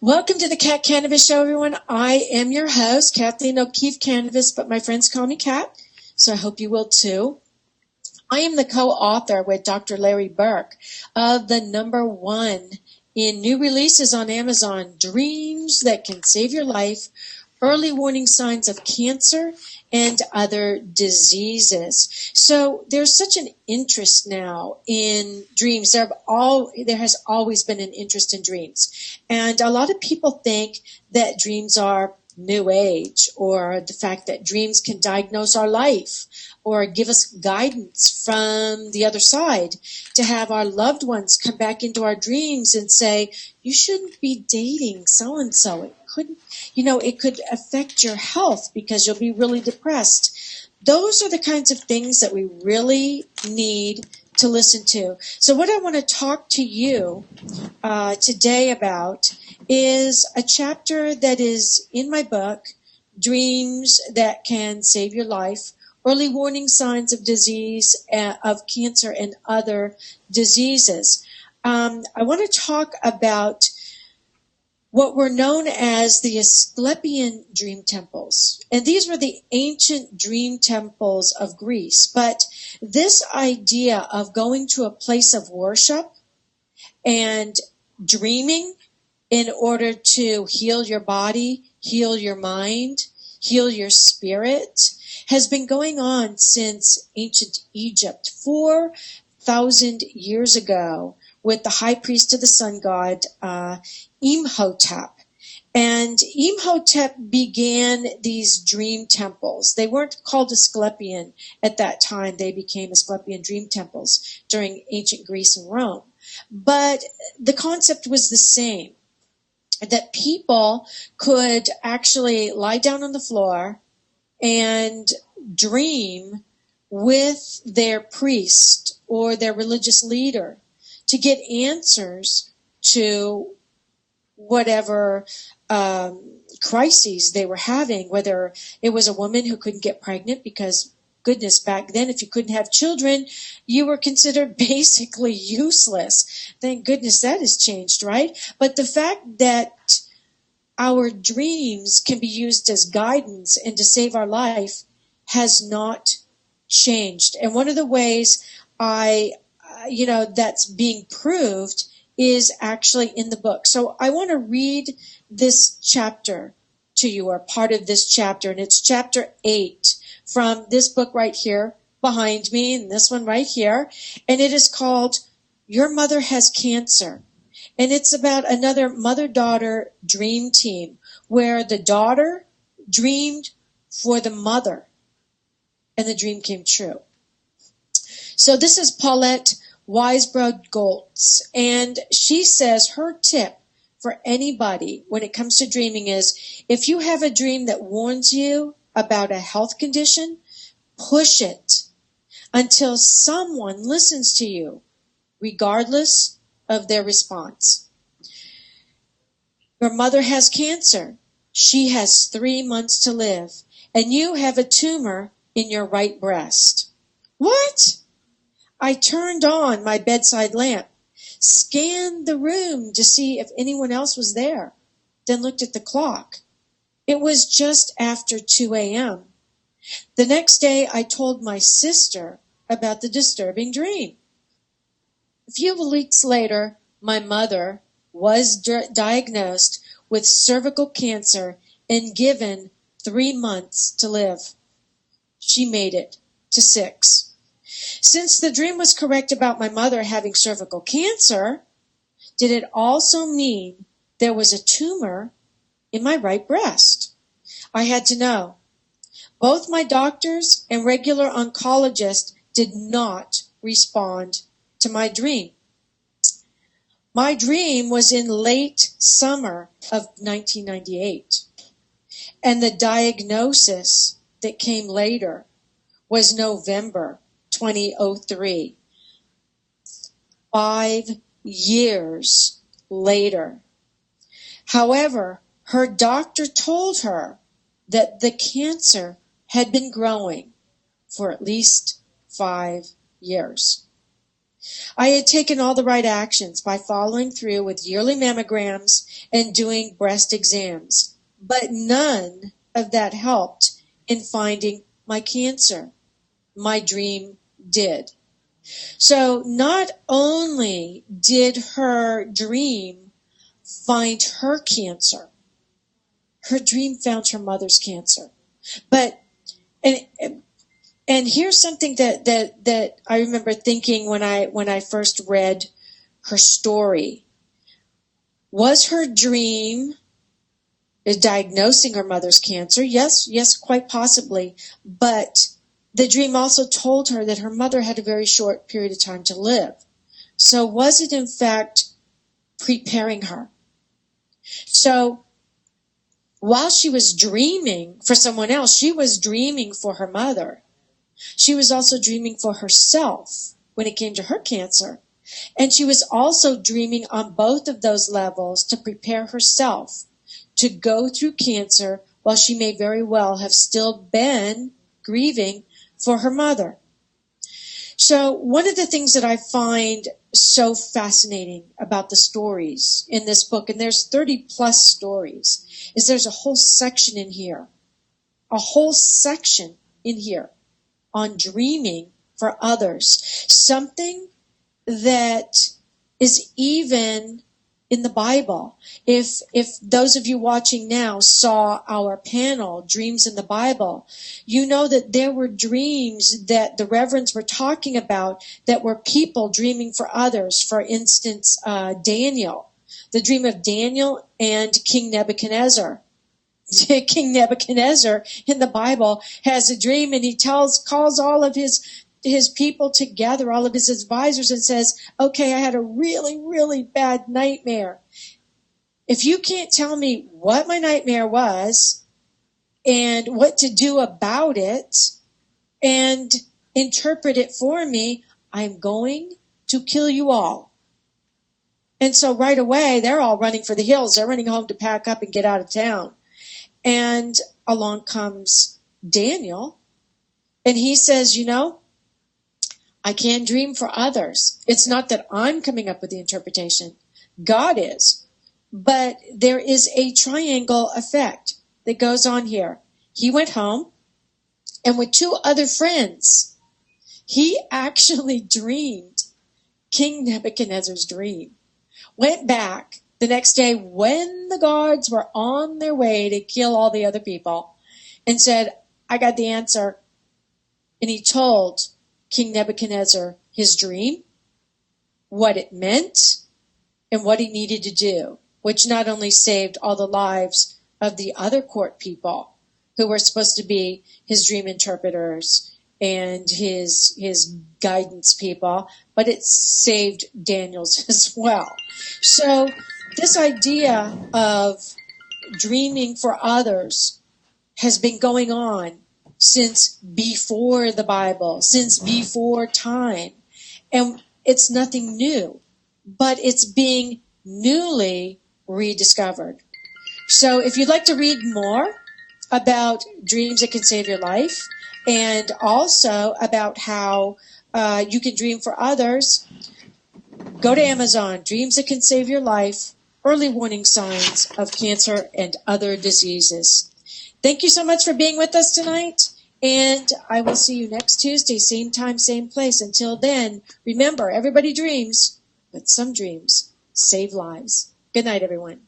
Welcome to the Cat Cannabis Show, everyone. I am your host, Kathleen O'Keefe-Kanavos, but my friends call me Kat, so I hope you will too. I am the co-author with Dr. Larry Burk of the #1 in new releases on Amazon, Dreams That Can Save Your Life, Early Warning Signs of Cancer and Other Diseases. So there's such an interest now in dreams. There has always been an interest in dreams. And a lot of people think that dreams are new age, or the fact that dreams can diagnose our life or give us guidance from the other side, to have our loved ones come back into our dreams and say, you shouldn't be dating so-and-so. It could affect your health because you'll be really depressed. Those are the kinds of things that we really need to listen to. So what I want to talk to you today about is a chapter that is in my book, Dreams That Can Save Your Life, Early Warning Signs of Disease, of Cancer and Other Diseases. I want to talk about what were known as the Asclepian dream temples. And these were the ancient dream temples of Greece. But this idea of going to a place of worship and dreaming in order to heal your body, heal your mind, heal your spirit, has been going on since ancient Egypt, 4,000 years ago, with the high priest of the sun god, Imhotep. And Imhotep began these dream temples. They weren't called Asclepian at that time. They became Asclepian dream temples during ancient Greece and Rome. But the concept was the same, that people could actually lie down on the floor and dream with their priest or their religious leader to get answers to whatever crises they were having, whether it was a woman who couldn't get pregnant because, goodness, back then, if you couldn't have children, you were considered basically useless. Thank goodness that has changed, right? But the fact that our dreams can be used as guidance and to save our life has not changed. And one of the ways that's being proved is actually in the book. So I want to read this chapter to you, or part of this chapter, and it's chapter 8 from this book right here behind me, and this one right here, and it is called Your Mother Has Cancer. And it's about another mother-daughter dream team where the daughter dreamed for the mother, and the dream came true. So this is Paulette Weisbrod-Goltz, and she says her tip for anybody when it comes to dreaming is, if you have a dream that warns you about a health condition, push it until someone listens to you, regardless of their response. Your mother has cancer. She has 3 months to live, and you have a tumor in your right breast. What? I turned on my bedside lamp, scanned the room to see if anyone else was there, then looked at the clock. It was just after 2 a.m. The next day, I told my sister about the disturbing dream. A few weeks later, my mother was diagnosed with cervical cancer and given 3 months to live. She made it to 6. Since the dream was correct about my mother having cervical cancer, did it also mean there was a tumor in my right breast? I had to know. Both my doctors and regular oncologist did not respond to my dream. My dream was in late summer of 1998, and the diagnosis that came later was November 2003. 5 years later. However, her doctor told her that the cancer had been growing for at least 5 years. I had taken all the right actions by following through with yearly mammograms and doing breast exams, but none of that helped in finding my cancer. My dream did. So not only did her dream find her cancer, her dream found her mother's cancer. But and here's something that I remember thinking when I first read her story. Was her dream diagnosing her mother's cancer? Yes, quite possibly. But the dream also told her that her mother had a very short period of time to live. So was it in fact preparing her? So while she was dreaming for someone else, she was dreaming for her mother. She was also dreaming for herself when it came to her cancer. And she was also dreaming on both of those levels to prepare herself to go through cancer while she may very well have still been grieving for her mother. So one of the things that I find so fascinating about the stories in this book, and there's 30 plus stories, is there's a whole section in here on dreaming for others. Something that is even in the Bible. If those of you watching now saw our panel, Dreams in the Bible, you know that there were dreams that the reverends were talking about that were people dreaming for others. For instance, Daniel, the dream of Daniel and King Nebuchadnezzar. King Nebuchadnezzar in the Bible has a dream, and he calls all of his people together, all of his advisors, and says, okay, I had a really, really bad nightmare. If you can't tell me what my nightmare was and what to do about it and interpret it for me, I'm going to kill you all. And so right away, they're all running for the hills. They're running home to pack up and get out of town. And along comes Daniel, and he says, I can't dream for others. It's not that I'm coming up with the interpretation. God is. But there is a triangle effect that goes on here. He went home, and with two other friends, he actually dreamed King Nebuchadnezzar's dream. Went back the next day when the guards were on their way to kill all the other people and said, I got the answer. And he told King Nebuchadnezzar his dream, what it meant, and what he needed to do, which not only saved all the lives of the other court people who were supposed to be his dream interpreters and his guidance people, but it saved Daniel's as well. So this idea of dreaming for others has been going on since before the Bible, since before time. And it's nothing new, but it's being newly rediscovered. So if you'd like to read more about dreams that can save your life, and also about how you can dream for others, go to Amazon, Dreams That Can Save Your Life, Early Warning Signs of Cancer and Other Diseases. Thank you so much for being with us tonight, and I will see you next Tuesday, same time, same place. Until then, remember, everybody dreams, but some dreams save lives. Good night, everyone.